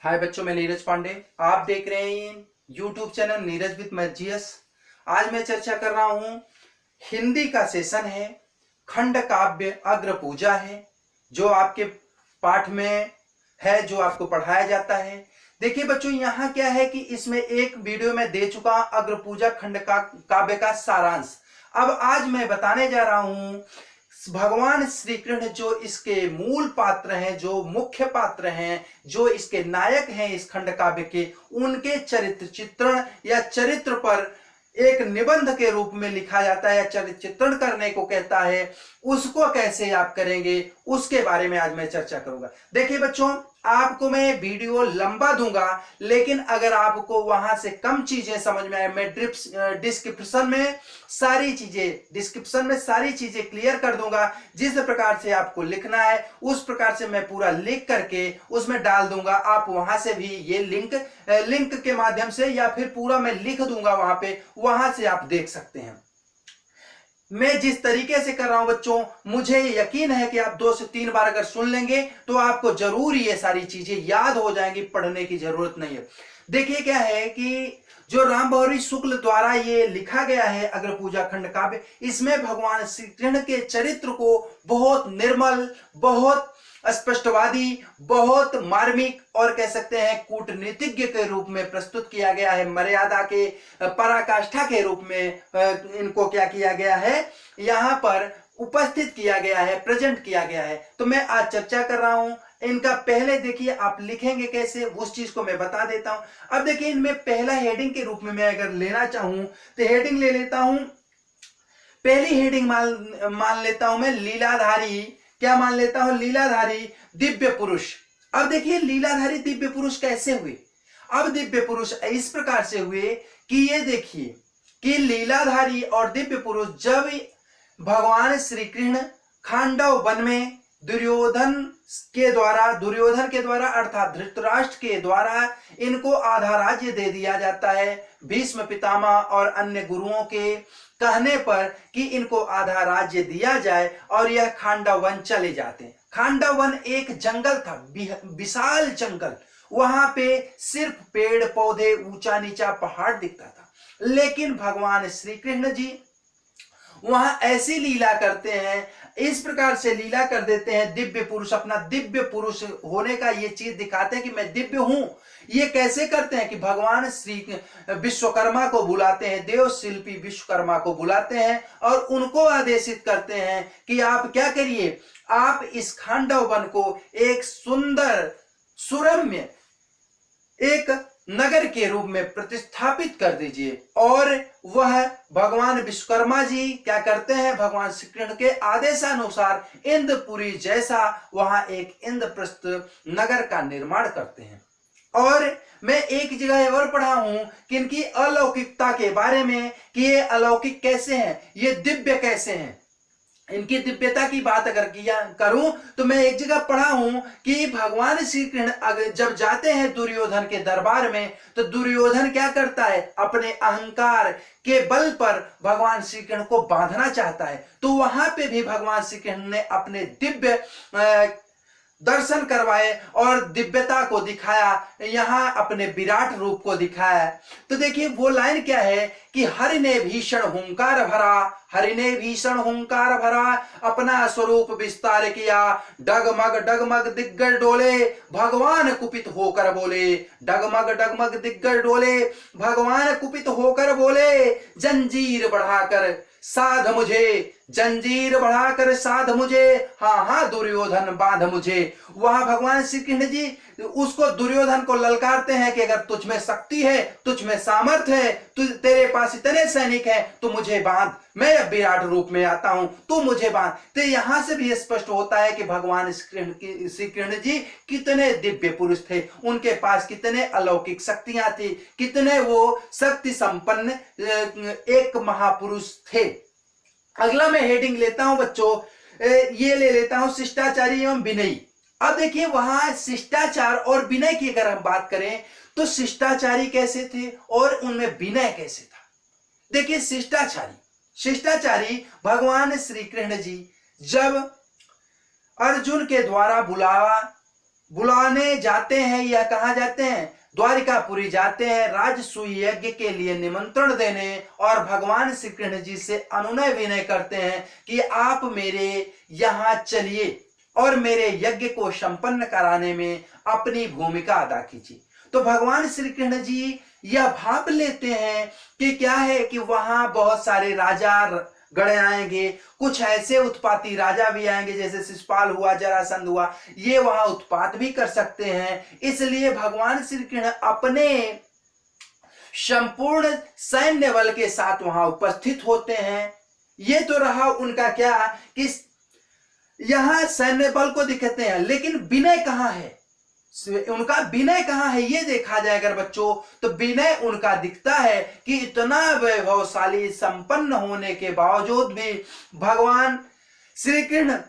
हाय बच्चों, मैं नीरज पांडे। आप देख रहे हैं यूट्यूब चैनल नीरज विद मैजियस। आज मैं चर्चा कर रहा हूं, हिंदी का सेशन है, खंड काव्य अग्र पूजा है, जो आपके पाठ में है, जो आपको पढ़ाया जाता है। देखिए बच्चों, यहाँ क्या है कि इसमें एक वीडियो में दे चुका अग्र पूजा खंड का काव्य का सारांश। अब आज मैं बताने जा रहा हूं भगवान श्री कृष्ण जो इसके मूल पात्र हैं, जो मुख्य पात्र हैं, जो इसके नायक हैं इस खंड काव्य के, उनके चरित्र चित्रण या चरित्र पर एक निबंध के रूप में लिखा जाता है या चरित्र चित्रण करने को कहता है, उसको कैसे आप करेंगे उसके बारे में आज मैं चर्चा करूंगा। देखिए बच्चों, आपको मैं वीडियो लंबा दूंगा, लेकिन अगर आपको वहां से कम चीजें समझ में आए, मैं डिस्क्रिप्शन में सारी चीजें क्लियर कर दूंगा। जिस प्रकार से आपको लिखना है उस प्रकार से मैं पूरा लिख करके उसमें डाल दूंगा। आप वहां से भी ये लिंक के माध्यम से या फिर पूरा मैं लिख दूंगा वहां पे, वहां से आप देख सकते हैं। मैं जिस तरीके से कर रहा हूं बच्चों, मुझे यकीन है कि आप 2 से 3 बार अगर सुन लेंगे तो आपको जरूर ये सारी चीजें याद हो जाएंगी, पढ़ने की जरूरत नहीं है। देखिए क्या है कि जो रामभौरी शुक्ल द्वारा ये लिखा गया है अग्र पूजा खंड काव्य, इसमें भगवान श्री कृष्ण के चरित्र को बहुत निर्मल, बहुत स्पष्टवादी, बहुत मार्मिक और कह सकते हैं कूटनीतिज्ञ के रूप में प्रस्तुत किया गया है। मर्यादा के पराकाष्ठा के रूप में इनको क्या किया गया है, यहां पर उपस्थित किया गया है, प्रेजेंट किया गया है। तो मैं आज चर्चा कर रहा हूं इनका। पहले देखिए आप लिखेंगे कैसे, उस चीज को मैं बता देता हूं। अब देखिए, इनमें पहला हेडिंग के रूप में मैं अगर लेना चाहूं तो हेडिंग ले लेता हूं। पहली हेडिंग मान लेता हूं मैं लीलाधारी। क्या मान लेता हूं? लीलाधारी दिव्य पुरुष। अब देखिए, लीलाधारी दिव्य पुरुष कैसे हुए? अब दिव्य पुरुष इस प्रकार से हुए कि ये देखिए कि लीलाधारी और दिव्य पुरुष जब भगवान श्री कृष्ण खांडव वन में दुर्योधन के द्वारा अर्थात धृतराष्ट्र के द्वारा इनको आधा राज्य दे दिया जाता है, भीष्म पितामह और अन्य गुरुओं के कहने पर कि इनको आधा राज्य दिया जाए, और यह खांडव वन चले जाते हैं। खांडव वन एक जंगल था, विशाल जंगल। वहां पे सिर्फ पेड़ पौधे, ऊंचा नीचा पहाड़ दिखता था। लेकिन भगवान श्री कृष्ण जी वहां ऐसी लीला करते हैं, इस प्रकार से लीला कर देते हैं। दिव्य पुरुष, अपना दिव्य पुरुष होने का ये चीज दिखाते हैं कि मैं दिव्य हूं। ये कैसे करते हैं कि भगवान श्री विश्वकर्मा को बुलाते हैं, देव शिल्पी विश्वकर्मा को बुलाते हैं और उनको आदेशित करते हैं कि आप क्या करिए, आप इस खांडव वन को एक सुंदर सुरम्य एक नगर के रूप में प्रतिस्थापित कर दीजिए। और वह भगवान विश्वकर्मा जी क्या करते हैं, भगवान श्री कृष्ण के आदेशानुसार इंद्रपुरी जैसा वहां एक इंद्रप्रस्थ नगर का निर्माण करते हैं। और मैं एक जगह और पढ़ा हूं कि इनकी अलौकिकता के बारे में, कि ये अलौकिक कैसे हैं, ये दिव्य कैसे हैं। इनकी दिव्यता की बात अगर किया करूं तो मैं एक जगह पढ़ा हूं कि भगवान श्री कृष्ण जब जाते हैं दुर्योधन के दरबार में, तो दुर्योधन क्या करता है, अपने अहंकार के बल पर भगवान श्री कृष्ण को बांधना चाहता है। तो वहां पे भी भगवान श्री कृष्ण ने अपने दिव्य दर्शन करवाए और दिव्यता को दिखाया, यहां अपने विराट रूप को दिखाया। तो देखिए वो लाइन क्या है कि हरि ने भीषण हुंकार भरा, हरि ने भीषण हुंकार भरा, अपना स्वरूप विस्तार किया, डगमग डगमग दिग्गज डोले, भगवान कुपित होकर बोले, डगमग डगमग दिग्गज डोले, भगवान कुपित होकर बोले, जंजीर बढ़ाकर साध मुझे, जंजीर बढ़ाकर साध मुझे, हाँ हाँ दुर्योधन बांध मुझे। वहां भगवान श्री कृष्ण जी उसको, दुर्योधन को ललकारते हैं कि अगर तुझ में शक्ति है, तुझ में सामर्थ्य है, तेरे पास इतने सैनिक हैं, तो मुझे बांध, मैं विराट रूप में आता हूं, तू मुझे बांध। तो यहां से भी स्पष्ट होता है कि भगवान श्री कृष्ण जी कितने दिव्य पुरुष थे, उनके पास कितने अलौकिक शक्तियां थी, कितने वो शक्ति संपन्न एक महापुरुष थे। अगला मैं हेडिंग लेता हूं बच्चों, ये ले लेता हूं शिष्टाचारी एवं विनयी। अब देखिए वहां शिष्टाचार और विनय की अगर हम बात करें तो शिष्टाचारी कैसे थे और उनमें विनय कैसे था। देखिए शिष्टाचारी भगवान श्री कृष्ण जी जब अर्जुन के द्वारा बुलावा बुलाने जाते हैं या कहाँ जाते हैं, द्वारिकापुरी जाते हैं राजसूय यज्ञ के लिए निमंत्रण देने, और भगवान श्री कृष्ण जी से अनुनय विनय करते हैं कि आप मेरे यहाँ चलिए और मेरे यज्ञ को संपन्न कराने में अपनी भूमिका अदा कीजिए। तो भगवान श्री कृष्ण जी यह भाप लेते हैं कि क्या है कि वहां बहुत सारे राजा गण आएंगे, कुछ ऐसे उत्पाती राजा भी आएंगे जैसे शिशुपाल हुआ, जरासंध हुआ, ये वहां उत्पात भी कर सकते हैं। इसलिए भगवान श्री कृष्ण अपने संपूर्ण सैन्य बल के साथ वहां उपस्थित होते हैं। ये तो रहा उनका क्या कि यहां सैन्य बल को दिखते हैं, लेकिन विनय कहां है, उनका विनय कहां है ये देखा जाए अगर बच्चों, तो विनय उनका दिखता है कि इतना वैभवशाली संपन्न होने के बावजूद भी भगवान श्री कृष्ण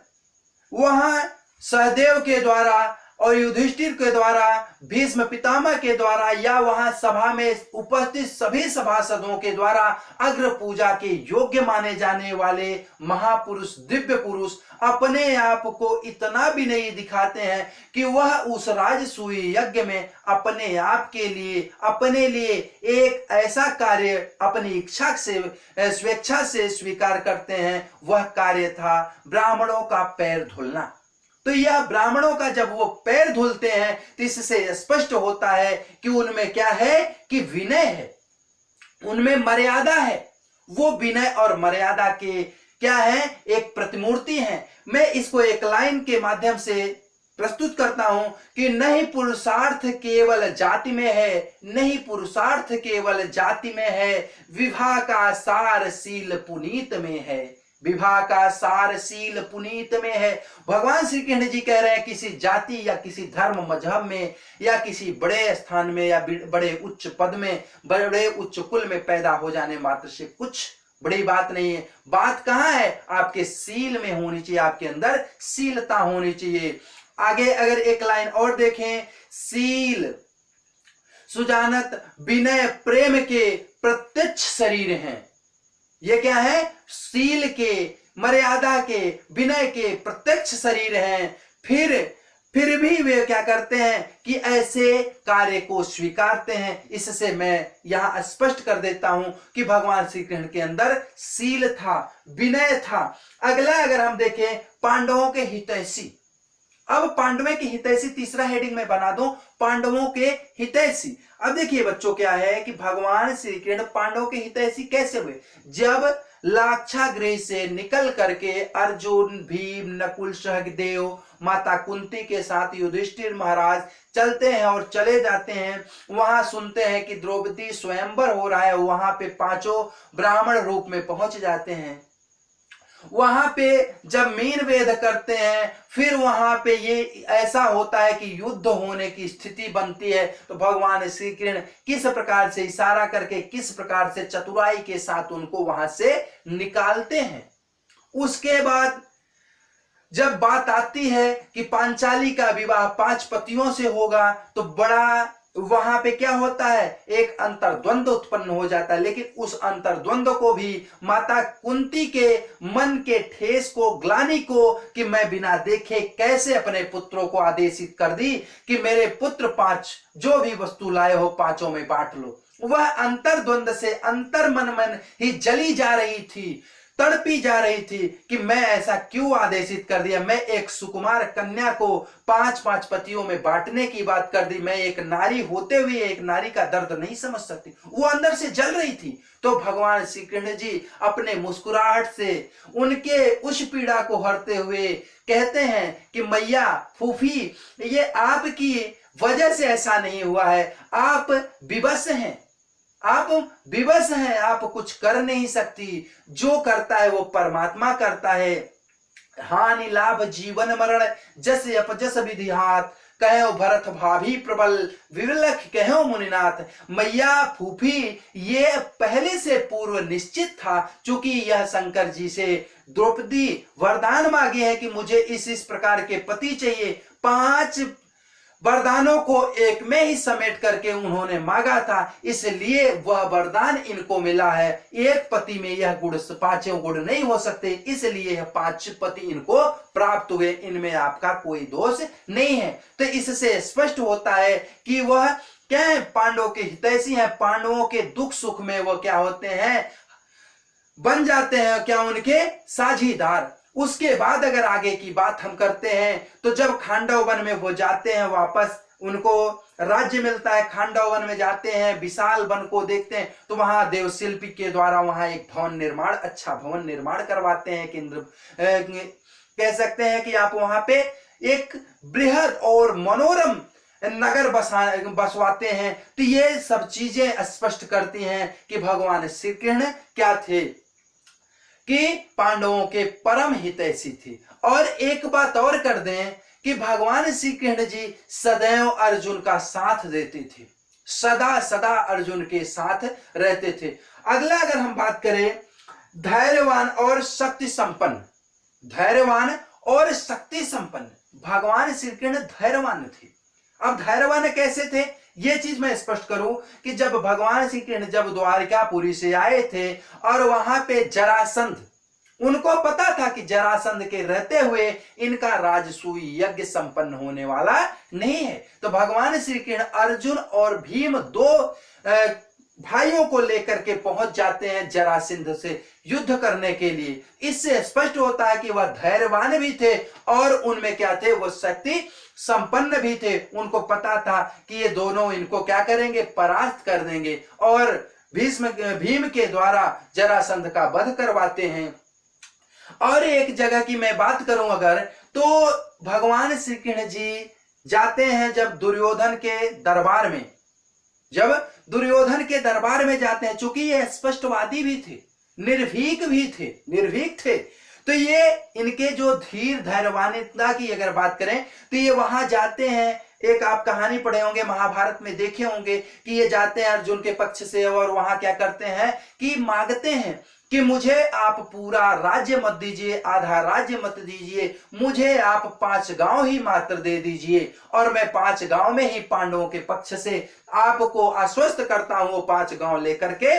वहां सहदेव के द्वारा और युधिष्ठिर के द्वारा, भीष्म पितामह के द्वारा, या वहां सभा में उपस्थित सभी सभासदों के द्वारा अग्र पूजा के योग्य माने जाने वाले महापुरुष, दिव्य पुरुष अपने आप को इतना भी नहीं दिखाते हैं कि वह उस राजसूय यज्ञ में अपने आप के लिए, अपने लिए एक ऐसा कार्य अपनी इच्छा से, स्वेच्छा से स्वीकार करते हैं। वह कार्य था ब्राह्मणों का पैर धुलना। तो यह ब्राह्मणों का जब वो पैर धुलते हैं तो इससे स्पष्ट होता है कि उनमें क्या है कि विनय है, उनमें मर्यादा है। वो विनय और मर्यादा के क्या है, एक प्रतिमूर्ति है। मैं इसको एक लाइन के माध्यम से प्रस्तुत करता हूं कि नहीं पुरुषार्थ केवल जाति में है, नहीं पुरुषार्थ केवल जाति में है, विवाह का सार शील पुनीत में है, विवाह का सार शील पुनीत में है। भगवान श्री कृष्ण जी कह रहे हैं किसी जाति या किसी धर्म मजहब में या किसी बड़े स्थान में या बड़े उच्च पद में, बड़े उच्च कुल में पैदा हो जाने मात्र से कुछ बड़ी बात नहीं है। बात कहां है, आपके शील में होनी चाहिए, आपके अंदर शीलता होनी चाहिए। आगे अगर एक लाइन और देखें, शील सुजानत विनय प्रेम के प्रत्यक्ष शरीर हैं। ये क्या है, शील के, मर्यादा के, विनय के प्रत्यक्ष शरीर हैं। फिर भी वे क्या करते हैं कि ऐसे कार्य को स्वीकारते हैं। इससे मैं यहां स्पष्ट कर देता हूं कि भगवान श्री कृष्ण के अंदर शील था, विनय था। अगला अगर हम देखें, पांडवों के हितैषी। अब पांडवों के हितैषी तीसरा हेडिंग में बना दूं, पांडवों के हितैषी। अब देखिए बच्चों क्या है कि भगवान श्री कृष्ण पांडवों के हितैषी कैसे हुए। जब लाक्षागृह से निकल करके अर्जुन, भीम, नकुल, सहदेव, माता कुंती के साथ युधिष्ठिर महाराज चलते हैं और चले जाते हैं, वहां सुनते हैं कि द्रौपदी स्वयंवर हो रहा है। वहां पे पांचों ब्राह्मण रूप में पहुंच जाते हैं। वहां पे जब मीन वेद करते हैं, फिर वहां पे ये ऐसा होता है कि युद्ध होने की स्थिति बनती है। तो भगवान श्री कृष्ण किस प्रकार से इशारा करके, किस प्रकार से चतुराई के साथ उनको वहां से निकालते हैं। उसके बाद जब बात आती है कि पांचाली का विवाह 5 पतियों से होगा, तो बड़ा वहां पे क्या होता है, एक अंतर्द्वंद उत्पन्न हो जाता है। लेकिन उस अंतर्द्वंद को भी माता कुंती के मन के ठेस को, ग्लानि को, कि मैं बिना देखे कैसे अपने पुत्रों को आदेशित कर दी कि मेरे पुत्र 5 जो भी वस्तु लाए हो 5 में बांट लो। वह अंतर्द्वंद से अंतर मन ही जली जा रही थी, तड़पी जा रही थी कि मैं ऐसा क्यों आदेशित कर दिया। मैं एक सुकुमार कन्या को 5-5 पतियों में बांटने की बात कर दी। मैं एक नारी होते हुए एक नारी का दर्द नहीं समझ सकती। वो अंदर से जल रही थी। तो भगवान श्री कृष्ण जी अपने मुस्कुराहट से उनके उस पीड़ा को हरते हुए कहते हैं कि मैया, फूफी, ये आपकी वजह से ऐसा नहीं हुआ है, आप विवश हैं, आप विवश हैं, आप कुछ कर नहीं सकती। जो करता है वो परमात्मा करता है। हानि लाभ जीवन मरण जस अपजस विधि हाथ, कहो भरत भाभी प्रबल विरलख कहो मुनिनाथ। मैया, फूफी, ये पहले से पूर्व निश्चित था, क्योंकि यह शंकर जी से द्रौपदी वरदान मांगे है कि मुझे इस प्रकार के पति चाहिए। 5 वरदानों को एक में ही समेट करके उन्होंने मांगा था, इसलिए वह वरदान इनको मिला है। एक पति में यह गुण 5 गुण नहीं हो सकते, इसलिए यह 5 पति इनको प्राप्त हुए। इनमें आपका कोई दोष नहीं है। तो इससे स्पष्ट होता है कि वह क्या है, पांडवों के हितैषी हैं, पांडवों के दुख सुख में वो क्या होते हैं, बन जाते हैं क्या, उनके साझीदार। उसके बाद अगर आगे की बात हम करते हैं तो जब खांडव वन में वो जाते हैं वापस, उनको राज्य मिलता है, खांडव वन में जाते हैं, विशाल वन को देखते हैं, तो वहां देवशिल्पी के द्वारा वहां एक भवन निर्माण, अच्छा भवन निर्माण करवाते हैं। केंद्र कह सकते हैं कि आप वहां पे एक बृहद और मनोरम नगर बसवाते हैं। तो ये सब चीजें स्पष्ट करती हैं कि भगवान श्री कृष्ण क्या थे, कि पांडवों के परम हितैषी थे। और एक बात और कर दें कि भगवान श्री कृष्ण जी सदैव अर्जुन का साथ देते थे, सदा सदा अर्जुन के साथ रहते थे। अगला अगर हम बात करें, धैर्यवान और शक्ति संपन्न, धैर्यवान और शक्ति संपन्न, भगवान श्री कृष्ण धैर्यवान थे। अब धैर्यवान कैसे थे, ये चीज मैं स्पष्ट करूं कि जब भगवान श्री कृष्ण जब द्वारकापुरी से आए थे और वहां पे जरासंध, उनको पता था कि जरासंध के रहते हुए इनका राजसूय यज्ञ संपन्न होने वाला नहीं है, तो भगवान श्री कृष्ण अर्जुन और भीम दो भाइयों को लेकर के पहुंच जाते हैं जरासंध से युद्ध करने के लिए। इससे स्पष्ट होता है कि वह धैर्यवान भी थे और उनमें क्या थे, वो शक्ति संपन्न भी थे। उनको पता था कि ये दोनों इनको क्या करेंगे, परास्त कर देंगे, और भीम के द्वारा जरासंध का वध करवाते हैं। और एक जगह की मैं बात करूं अगर, तो भगवान श्री कृष्ण जी जाते हैं जब दुर्योधन के दरबार में, जब दुर्योधन के दरबार में जाते हैं, चूंकि ये स्पष्टवादी भी थे, निर्भीक भी थे, निर्भीक थे, तो ये इनके जो धीर धैर्यवानिता की अगर बात करें तो ये वहां जाते हैं। एक आप कहानी पढ़े होंगे, महाभारत में देखे होंगे कि ये जाते हैं अर्जुन के पक्ष से और वहां क्या करते हैं कि मांगते हैं कि मुझे आप पूरा राज्य मत दीजिए, आधा राज्य मत दीजिए, मुझे आप 5 गांव ही मात्र दे दीजिए और मैं 5 गांव में ही पांडवों के पक्ष से आपको आश्वस्त करता हूं, वो 5 गांव लेकर के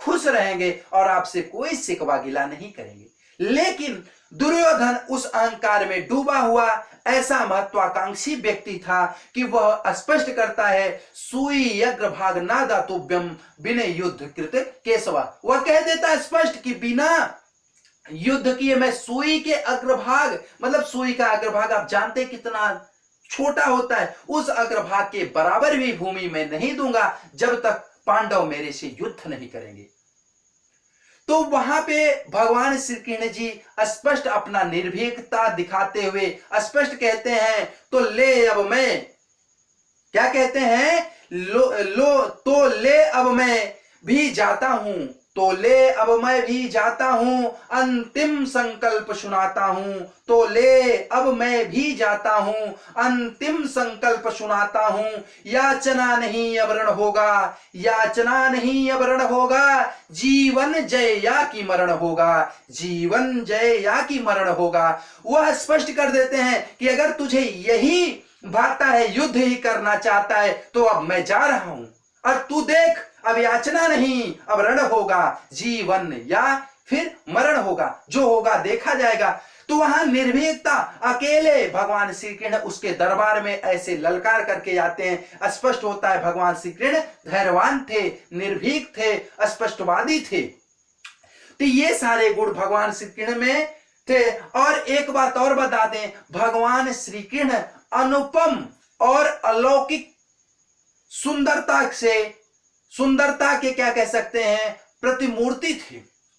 खुश रहेंगे और आपसे कोई शिकवा गिला नहीं करेंगे। लेकिन दुर्योधन उस अहंकार में डूबा हुआ ऐसा महत्वाकांक्षी व्यक्ति था कि वह स्पष्ट करता है, सुई अग्रभाग ना दातुभ्यम विनय युद्ध कृत केशवा। वह कह देता है स्पष्ट कि बिना युद्ध किए मैं सुई के अग्रभाग, मतलब सुई का अग्रभाग आप जानते कितना छोटा होता है, उस अग्रभाग के बराबर भी भूमि मैं नहीं दूंगा जब तक पांडव मेरे से युद्ध नहीं करेंगे। तो वहां पे भगवान श्री कृष्ण जी स्पष्ट अपना निर्भीकता दिखाते हुए स्पष्ट कहते हैं, तो ले अब मैं, क्या कहते हैं, तो ले अब मैं भी जाता हूं, तो ले अब मैं भी जाता हूं, अंतिम संकल्प सुनाता हूं, तो ले अब मैं भी जाता हूं, अंतिम संकल्प सुनाता हूं, याचना नहीं अब रण होगा, याचना नहीं अब रण होगा, जीवन जय या की मरण होगा, जीवन जय या की मरण होगा। वह स्पष्ट कर देते हैं कि अगर तुझे यही भाता है, युद्ध ही करना चाहता है, तो अब मैं जा रहा हूं और तू देख, अब याचना नहीं अब रण होगा, जीवन या फिर मरण होगा, जो होगा देखा जाएगा। तो वहां निर्भीकता, अकेले भगवान श्री कृष्ण उसके दरबार में ऐसे ललकार करके जाते हैं। स्पष्ट होता है भगवान श्री कृष्ण धैर्यवान थे, निर्भीक थे, स्पष्टवादी थे। तो ये सारे गुण भगवान श्री कृष्ण में थे। और एक बात और बता दें, भगवान श्री कृष्ण अनुपम और अलौकिक सुंदरता से, सुंदरता के क्या कह सकते हैं, प्रतिमूर्ति थे,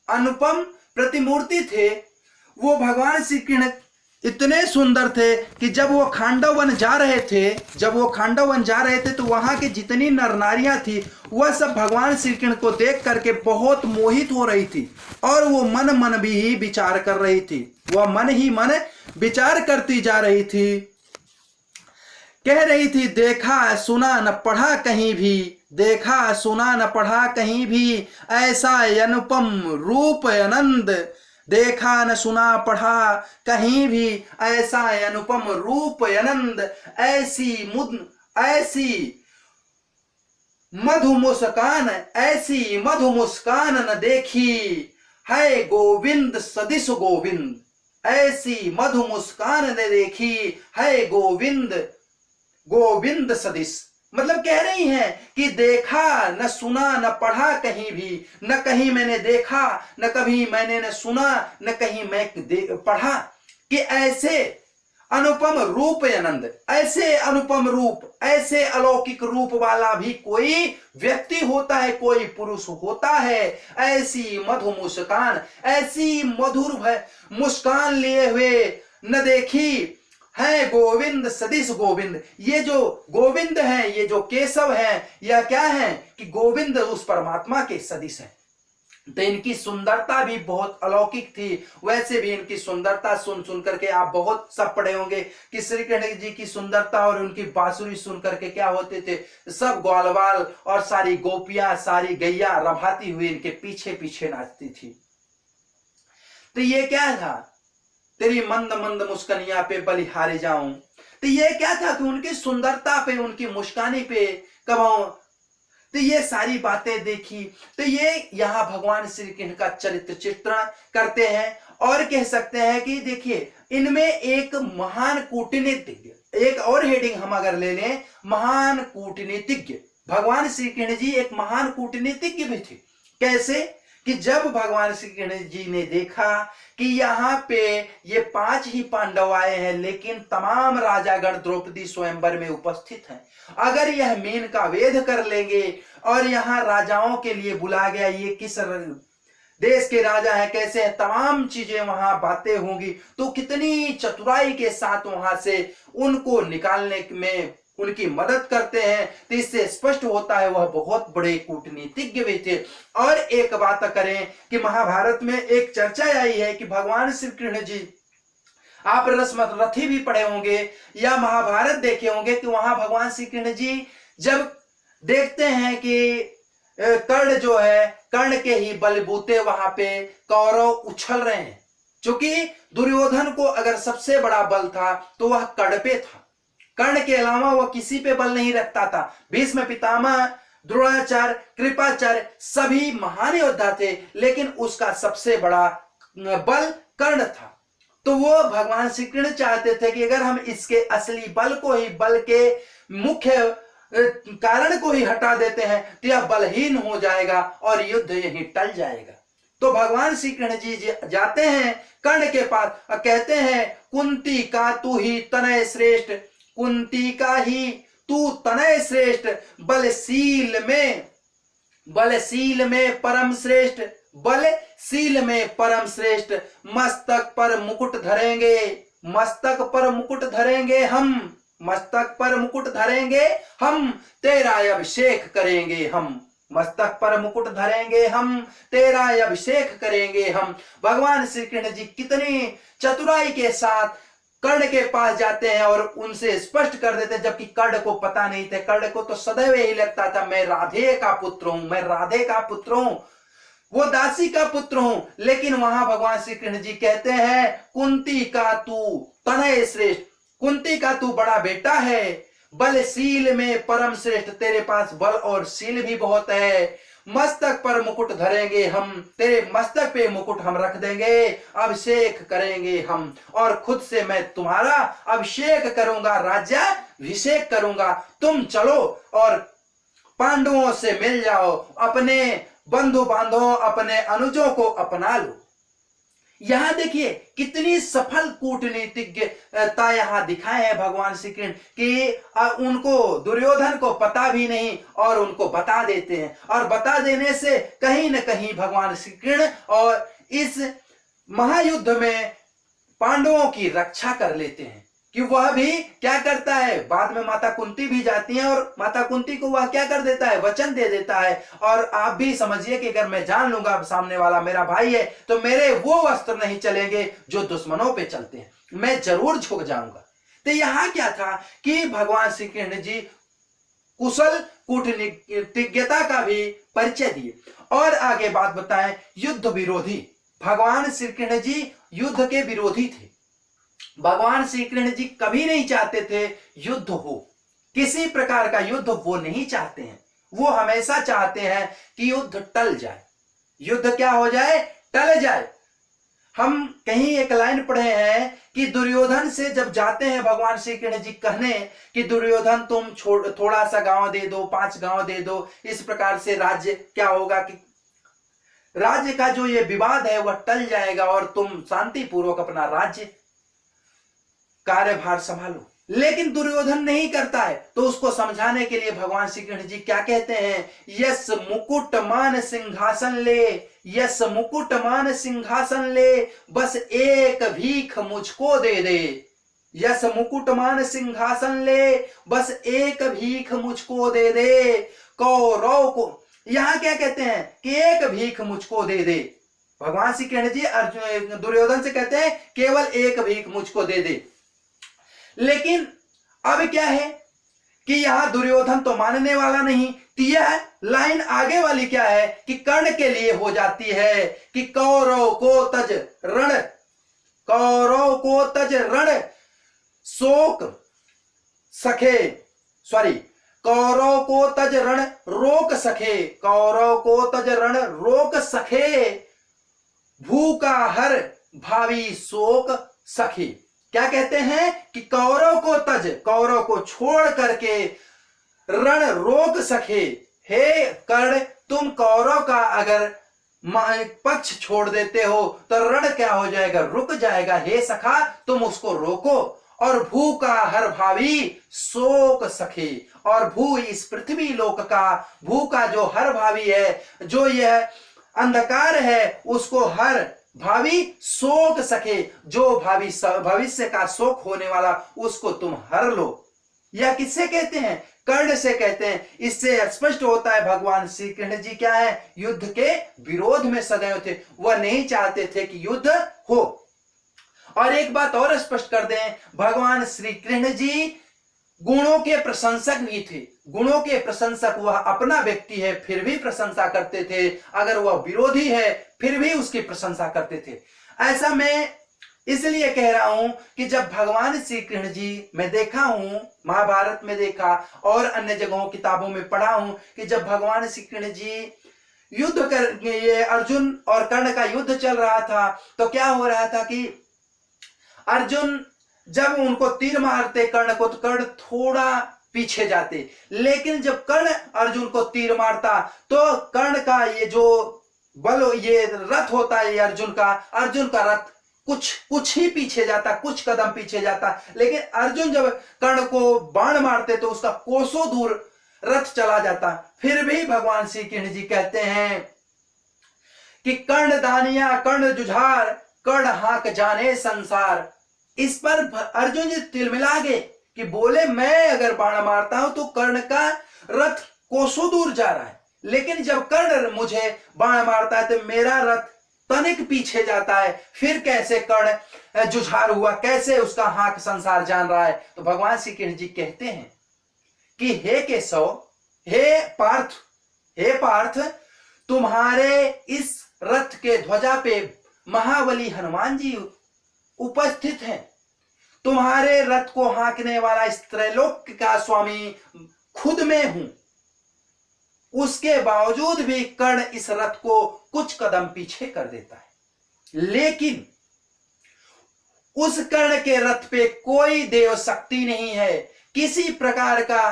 अनुपम प्रतिमूर्ति थे। वो भगवान श्री कृष्ण इतने सुंदर थे कि जब वो खांडव वन जा रहे थे, जब वो खांडव वन जा रहे थे तो वहां की जितनी नर नारियां थी वह सब भगवान श्री कृष्ण को देख करके बहुत मोहित हो रही थी और वो मन मन भी ही विचार कर रही थी, वह मन ही मन विचार करती जा रही थी। कह रही थी, देखा सुना न पढ़ा कहीं भी, देखा सुना न पढ़ा कहीं भी, ऐसा अनुपम रूप आनंद, देखा न सुना पढ़ा कहीं भी, ऐसा अनुपम रूप आनंद, ऐसी मधु मुस्कान, ऐसी मधु मुस्कान न देखी है गोविंद सदिश गोविंद, ऐसी मधु मुस्कान न देखी है गोविंद गोविंद सदिश, मतलब कह रही हैं कि देखा न सुना न पढ़ा कहीं भी, न कहीं मैंने देखा न कभी मैंने न सुना न कहीं मैं पढ़ा कि ऐसे अनुपम रूप आनंद, ऐसे अनुपम रूप, ऐसे अलौकिक रूप वाला भी कोई व्यक्ति होता है, कोई पुरुष होता है। ऐसी मधु मुस्कान, ऐसी मधुर मुस्कान लिए हुए न देखी है गोविंद सदिश गोविंद। ये जो गोविंद है, ये जो केशव है, यह क्या है कि गोविंद उस परमात्मा के सदिश है। तो इनकी सुंदरता भी बहुत अलौकिक थी। वैसे भी इनकी सुंदरता सुन सुन करके आप बहुत सब पढ़े होंगे कि श्री कृष्ण जी की सुंदरता और उनकी बांसुरी सुन करके क्या होते थे, सब ग्वालवाल और सारी गोपियां, सारी गैया रभाती हुई इनके पीछे पीछे नाचती थी। तो ये क्या था, तेरी मंद मंद मुस्कनिया पे बलिहारे जाऊं। तो ये क्या था कि उनकी सुंदरता पे, उनकी मुस्कानी पे कब, तो ये सारी बातें देखी। तो ये यहाँ भगवान श्री कृष्ण का चरित्र चित्रण करते हैं। और कह सकते हैं कि देखिए इनमें एक महान कूटनीतिज्ञ, एक और हेडिंग हम अगर ले लें, महान कूटनीतिज्ञ, भगवान श्री कृष्ण जी एक महान कूटनीतिज्ञ भी थे। कैसे कि जब भगवान श्री कृष्ण जी ने देखा कि यहाँ पे ये 5 ही पांडव आए हैं, लेकिन तमाम राजागण द्रौपदी स्वयंवर में उपस्थित हैं, अगर यह मीन का वेध कर लेंगे और यहाँ राजाओं के लिए बुला गया, ये किस देश के राजा है, कैसे है, तमाम चीजें वहां बातें होंगी, तो कितनी चतुराई के साथ वहां से उनको निकालने में उनकी मदद करते हैं। तो इससे स्पष्ट होता है वह बहुत बड़े कूटनीतिज्ञ भी थे। और एक बात करें कि महाभारत में एक चर्चा आई है कि भगवान श्री कृष्ण जी, आप रथी भी पढ़े होंगे या महाभारत देखे होंगे, कि वहां भगवान श्री कृष्ण जी जब देखते हैं कि कर्ण जो है, कर्ण के ही बलबूते वहां पे कौरव उछल रहे हैं, क्योंकि दुर्योधन को अगर सबसे बड़ा बल था तो वह कर्ण पे था। कर्ण के अलावा वह किसी पे बल नहीं रखता था। भीष्म पितामह, द्रोणाचार्य, कृपाचार्य सभी महान योद्धा थे, लेकिन उसका सबसे बड़ा बल कर्ण था। तो वो भगवान श्री कृष्ण चाहते थे कि अगर हम इसके असली बल को ही, बल के मुख्य कारण को ही हटा देते हैं तो यह बलहीन हो जाएगा और युद्ध यहीं टल जाएगा। तो भगवान श्री कृष्ण जी जाते हैं कर्ण के पास और कहते हैं, कुंती का तू ही तनय श्रेष्ठ, कुंती का ही तू तनय श्रेष्ठ, बलशील में परम श्रेष्ठ, बलशील में परम श्रेष्ठ, मस्तक पर मुकुट धरेंगे, मस्तक पर मुकुट धरेंगे हम, मस्तक पर मुकुट धरेंगे हम, तेरा अभिषेक करेंगे हम, मस्तक पर मुकुट धरेंगे हम, तेरा अभिषेक करेंगे हम। भगवान श्री कृष्ण जी कितनी चतुराई के साथ कर्ण के पास जाते हैं और उनसे स्पष्ट कर देते हैं, जबकि कर्ण को पता नहीं था। कर्ण को तो सदैव यही लगता था, मैं राधे का पुत्र हूं, मैं राधे का पुत्र हूं, वो दासी का पुत्र हूं। लेकिन वहां भगवान श्री कृष्ण जी कहते हैं, कुंती का तू तनय श्रेष्ठ, कुंती का तू बड़ा बेटा है, बलशील में परम श्रेष्ठ, तेरे पास बल और शील भी बहुत है, मस्तक पर मुकुट धरेंगे हम, तेरे मस्तक पे मुकुट हम रख देंगे, अभिषेक करेंगे हम, और खुद से मैं तुम्हारा अभिषेक करूंगा, राज्याभिषेक करूंगा। तुम चलो और पांडवों से मिल जाओ, अपने बंधु बांधवों, अपने अनुजों को अपना लो। यहां देखिए कितनी सफल कूटनीतिज्ञता यहां दिखाए हैं भगवान श्री कृष्ण कि उनको, दुर्योधन को पता भी नहीं और उनको बता देते हैं, और बता देने से कहीं न कहीं भगवान श्री कृष्ण और इस महायुद्ध में पांडवों की रक्षा कर लेते हैं। कि वह भी क्या करता है, बाद में माता कुंती भी जाती है और माता कुंती को वह क्या कर देता है, वचन दे देता है। और आप भी समझिए कि अगर मैं जान लूंगा सामने वाला मेरा भाई है तो मेरे वो वस्त्र नहीं चलेंगे जो दुश्मनों पे चलते हैं, मैं जरूर झुक जाऊंगा। तो यहां क्या था कि भगवान श्री कृष्ण जी कुशल कूटनीतिज्ञता का भी परिचय दिए। और आगे बात बताएं, युद्ध विरोधी, भगवान श्री कृष्ण जी युद्ध के विरोधी थे। भगवान श्री कृष्ण जी कभी नहीं चाहते थे युद्ध हो, किसी प्रकार का युद्ध वो नहीं चाहते हैं। वो हमेशा चाहते हैं कि युद्ध टल जाए, युद्ध क्या हो जाए, टल जाए। हम कहीं एक लाइन पढ़े हैं कि दुर्योधन से जब जाते हैं भगवान श्री कृष्ण जी कहने कि दुर्योधन तुम थोड़ा सा गांव दे दो, 5 गांव दे दो, इस प्रकार से राज्य क्या होगा कि राज्य का जो ये विवाद है वह टल जाएगा और तुम शांति पूर्वक अपना राज्य कार्यभार संभालो। लेकिन दुर्योधन नहीं करता है, तो उसको समझाने के लिए भगवान श्री कृष्ण जी क्या कहते हैं, यस मुकुट मान सिंहासन ले, यस मुकुट मान सिंहासन ले, बस एक भीख मुझको दे दे। यस मुकुट मान सिंहासन ले, बस एक भीख मुझको दे दे। कौरव को यहां क्या कहते हैं कि एक भीख मुझको दे दे। भगवान श्री कृष्ण जी अर्जुन दुर्योधन से कहते हैं केवल एक भीख मुझको दे दे। लेकिन अब क्या है कि यहां दुर्योधन तो मानने वाला नहीं। यह लाइन आगे वाली क्या है कि कर्ण के लिए हो जाती है कि कौरव को तज रण, कौरव को तज रण शोक सखे, सॉरी, कौरव को तज रण रोक सके, कौरव को तज रण रोक सके, भूखा हर भावी शोक सखी। क्या कहते हैं कि कौरव को तज, कौरव को छोड़ करके रण रोक सके। हे कर्ण, तुम कौरव का अगर पक्ष छोड़ देते हो तो रण क्या हो जाएगा, रुक जाएगा। हे सखा, तुम उसको रोको। और भू का हर भावी शोक सखे, और भू इस पृथ्वी लोक का, भू का जो हर भावी है, जो यह अंधकार है, उसको हर भावी शोक सके, जो भविष्य का शोक होने वाला उसको तुम हर लो। यह किससे कहते हैं, कर्ण से कहते हैं। इससे स्पष्ट होता है भगवान श्री कृष्ण जी क्या है, युद्ध के विरोध में सदैव थे, वह नहीं चाहते थे कि युद्ध हो। और एक बात और स्पष्ट कर दें, भगवान श्री कृष्ण जी गुणों के प्रशंसक भी थे। गुणों के प्रशंसक, वह अपना व्यक्ति है फिर भी प्रशंसा करते थे, अगर वह विरोधी है फिर भी उसकी प्रशंसा करते थे। ऐसा मैं इसलिए कह रहा हूं कि जब भगवान श्री कृष्ण जी, मैं देखा हूं, महाभारत में देखा और अन्य जगहों किताबों में पढ़ा हूं कि जब भगवान श्री कृष्ण जी युद्ध कर, ये अर्जुन और कर्ण का युद्ध चल रहा था, तो क्या हो रहा था कि अर्जुन जब उनको तीर मारते कर्ण को, तो कर्ण थोड़ा पीछे जाते, लेकिन जब कर्ण अर्जुन को तीर मारता तो कर्ण का ये जो बल, ये रथ होता है, ये अर्जुन का रथ कुछ ही पीछे जाता, कुछ कदम पीछे जाता। लेकिन अर्जुन जब कर्ण को बाण मारते तो उसका कोसों दूर रथ चला जाता। फिर भी भगवान श्री कृष्ण जी कहते हैं कि कर्ण दानिया कर्ण जुझार, कर्ण हाक जाने संसार। इस पर अर्जुन जी तिलमिला गए कि बोले मैं अगर बाण मारता हूं तो कर्ण का रथ कोसों दूर जा रहा है, लेकिन जब कर्ण मुझे बाण मारता है तो मेरा रथ तनिक पीछे जाता है। फिर कैसे कर्ण जुझार हुआ, कैसे उसका हाक संसार जान रहा है। तो भगवान श्री कृष्ण जी कहते हैं कि हे केशव, हे पार्थ, तुम्हारे इस रथ के ध्वजा पे महाबली हनुमान जी उपस्थित हैं। तुम्हारे रथ को हाँकने वाला इस त्रैलोक का स्वामी खुद मैं हूं, उसके बावजूद भी कर्ण इस रथ को कुछ कदम पीछे कर देता है। लेकिन उस कर्ण के रथ पे कोई देव शक्ति नहीं है, किसी प्रकार का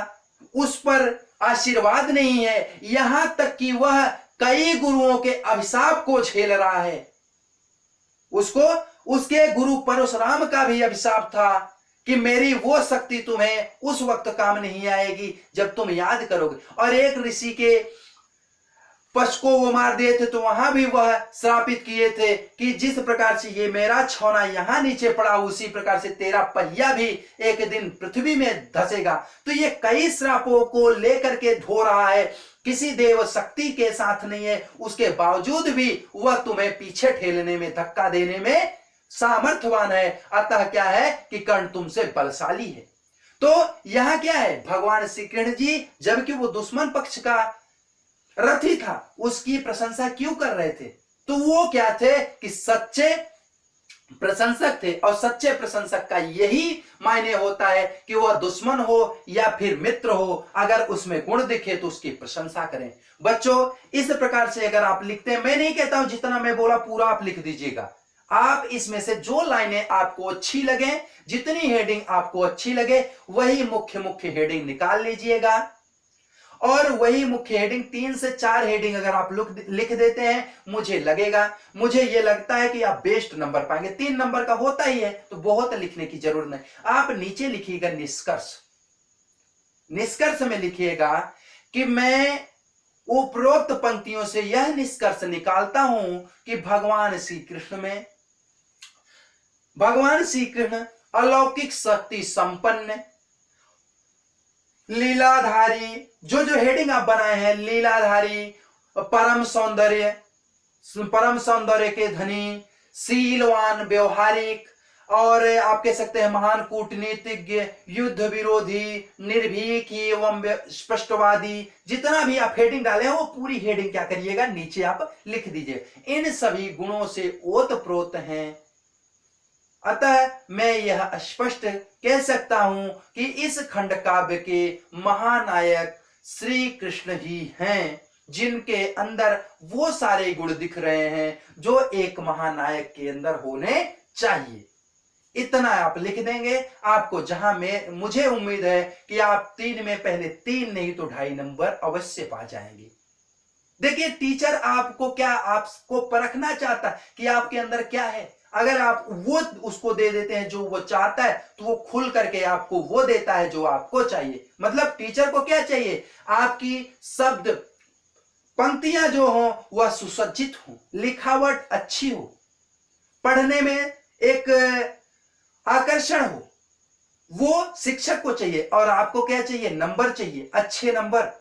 उस पर आशीर्वाद नहीं है, यहां तक कि वह कई गुरुओं के अभिशाप को झेल रहा है। उसके गुरु परशुराम का भी अभिशाप था कि मेरी वो शक्ति तुम्हें उस वक्त काम नहीं आएगी जब तुम याद करोगे। और एक ऋषि के पश को वो मार दिए थे, तो वहां भी वह श्रापित किए थे कि जिस प्रकार से ये मेरा छौना यहां नीचे पड़ा, उसी प्रकार से तेरा पहिया भी एक दिन पृथ्वी में धसेगा। तो ये कई श्रापों को लेकर के ढो रहा है, किसी देव शक्ति के साथ नहीं है, उसके बावजूद भी वह तुम्हें पीछे ठेलने में, धक्का देने में सामर्थ्यवान है। अतः क्या है कि कर्ण तुमसे बलशाली है। तो यहां क्या है, भगवान श्री कृष्ण जी जबकि वो दुश्मन पक्ष का रथी था, उसकी प्रशंसा क्यों कर रहे थे? तो वो क्या थे कि सच्चे प्रशंसक थे, और सच्चे प्रशंसक का यही मायने होता है कि वह दुश्मन हो या फिर मित्र हो, अगर उसमें गुण दिखे तो उसकी प्रशंसा करें। बच्चों, इस प्रकार से अगर आप लिखते हैं, मैं नहीं कहता हूं जितना मैं बोला पूरा आप लिख दीजिएगा, आप इसमें से जो लाइनें आपको अच्छी लगे, जितनी हेडिंग आपको अच्छी लगे, वही मुख्य मुख्य हेडिंग निकाल लीजिएगा। और वही मुख्य हेडिंग 3 से 4 हेडिंग अगर आप लिख देते हैं, मुझे ये लगता है कि आप बेस्ट नंबर पाएंगे। 3 नंबर का होता ही है, तो बहुत लिखने की जरूरत नहीं। आप नीचे लिखिएगा निष्कर्ष। निष्कर्ष में लिखिएगा कि मैं उपरोक्त पंक्तियों से यह निष्कर्ष निकालता हूं कि भगवान श्री कृष्ण अलौकिक शक्ति संपन्न, लीलाधारी, जो हेडिंग आप बनाए हैं, लीलाधारी, परम सौंदर्य के धनी, शीलवान, व्यवहारिक, और आप कह सकते हैं महान कूटनीतिज्ञ, युद्ध विरोधी, निर्भीक एवं स्पष्टवादी, जितना भी आप हेडिंग डाले हैं वो पूरी हेडिंग क्या करिएगा, नीचे आप लिख दीजिए। इन सभी गुणों से ओतप्रोत हैं। अतः मैं यह स्पष्ट कह सकता हूं कि इस खंड काव्य के महानायक श्री कृष्ण ही हैं, जिनके अंदर वो सारे गुण दिख रहे हैं जो एक महानायक के अंदर होने चाहिए। इतना आप लिख देंगे, आपको मुझे उम्मीद है कि आप 3 में पहले 3 नहीं तो 2.5 नंबर अवश्य पा जाएंगे। देखिए, टीचर आपको परखना चाहता है कि आपके अंदर क्या है। अगर आप वो उसको दे देते हैं जो वो चाहता है, तो वो खुल करके आपको वो देता है जो आपको चाहिए। मतलब टीचर को क्या चाहिए, आपकी शब्द पंक्तियां जो हो वह सुसज्जित हो, लिखावट अच्छी हो, पढ़ने में एक आकर्षण हो, वो शिक्षक को चाहिए। और आपको क्या चाहिए, नंबर चाहिए, अच्छे नंबर।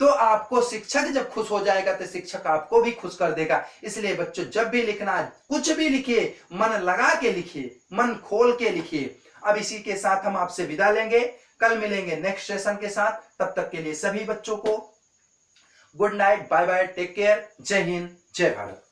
तो आपको शिक्षक जब खुश हो जाएगा तो शिक्षक आपको भी खुश कर देगा। इसलिए बच्चों, जब भी लिखना है, कुछ भी लिखिए, मन लगा के लिखिए, मन खोल के लिखिए। अब इसी के साथ हम आपसे विदा लेंगे, कल मिलेंगे नेक्स्ट सेशन के साथ। तब तक के लिए सभी बच्चों को good night, bye bye, take care, जय हिंद, जय भारत।